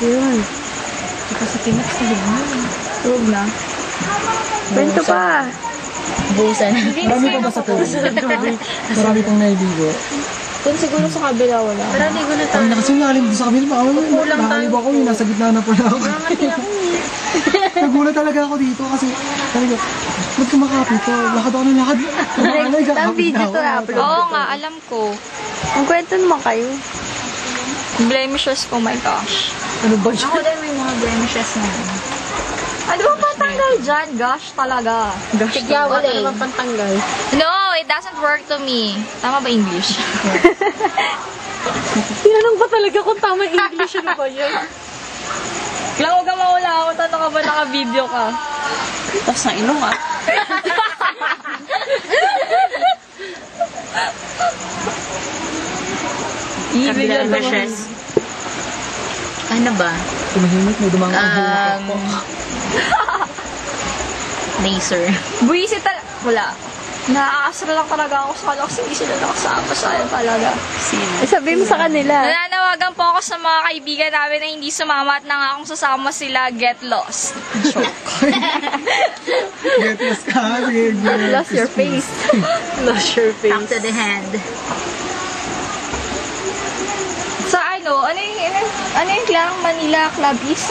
Yun. Ito sa tinak sa hugna. Huwag na. Bento pa. Busan. Marami pa ba sa tubig? Marami pang naibigo. Kung siguro sa kabila wala. Tara, ligo na Ang tayo. nakasulalim sa kabila. Kulang tayo. Nakaliwa ako yun. Nasa gitna na pala ako. Mangati ako. Nagulat talaga ako dito kasi talaga, ba't kumakapit to? Lakad ako ng lakad. Ang video to upload. Oo nga, alam ko. Ang kwento naman kayo. Blemishes, oh my gosh. Ano ba siya? Ako din may mga blemishes na. Ano ba patanggal dyan? Gosh, talaga. Tigyawa na naman pantanggal. No, it doesn't work to me. Tama ba English? Tinanong ba talaga kung tama English? Ano ba yan? Lang, huwag ka mawala ako. Tato ka ba naka-video ka? Tapos na ilong ah. Kabila blemishes. Ano ba? Tumahimik, may dumang ang Laser. Buwisit talaga. Wala. Naaasar lang talaga ako sa kanila kasi hindi sila nakasama sa akin talaga. Sino? Sabihin mo sa kanila. Nananawagan po ako sa mga kaibigan namin na hindi sumama at nang akong sasama sila get lost. Get lost ka. Sige, Lost your face. Lost your face. Up to the hand. Sa ano yung Klang Manila Clubbies?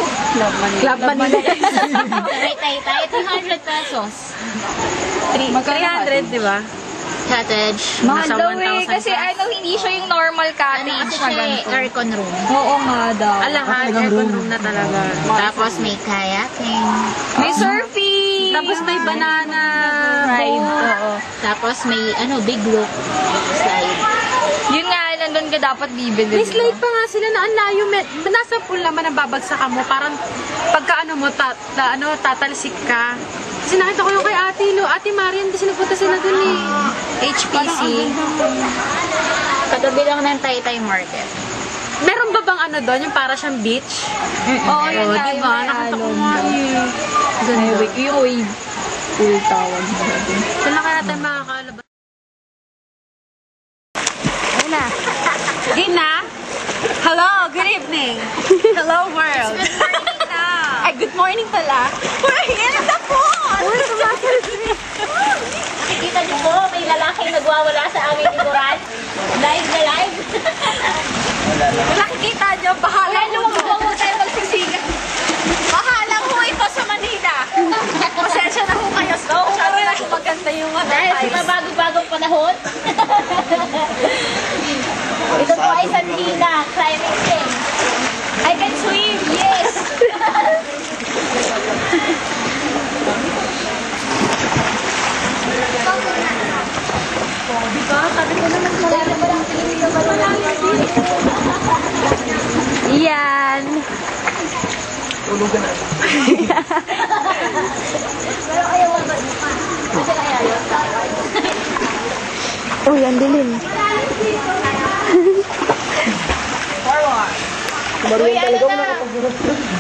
Club Manila. Tay, 300 pesos. 300, di ba? Cottage. Mahal Nasa daw 1,000 kasi hindi siya yung normal Ano cottage kasi na siya, ganito. aircon room. Oo nga daw. Lahat, aircon room na talaga. Tapos may kayaking. May surfing! Tapos may banana Ride. boat. Oo. Tapos may big loop slide. Yun nga, nandun ka dapat bibili. May slide pa nga sila na ang layo. Nasa pool naman ang babagsakan mo. Parang pagka tatalsik ka. Kasi nakita ko yung kay Ate Marian kasi nagpunta sila dun eh. HPC. Katabi lang ng Taytay Market. Meron ba bang doon? Yung para siyang beach? Oo, yun nga. Diba? Yung may Nakita ko alon nga daw. eh. Yung wave pool tawag nila dun. Saan na kaya tayo makakalabas? Ayun na. Gina? Hello, good evening. Hello world. Good morning na. Ay, good morning pala. We're here in the pool! Nakikita niyo po, may lalaking nagwawala sa aming likuran. Live na live. Nakikita niyo, bahala Huwag tayo magsisigan. Bahala ho ito sa Manila. Pasensya na ho kayo. Masyado na ho maganda yung Dahil sa mabago-bagong panahon. Ito po ay Sandina, climate change. I can swim, yes! Yan. Tulugan na. Uy, ang dilim. Uy, ano na?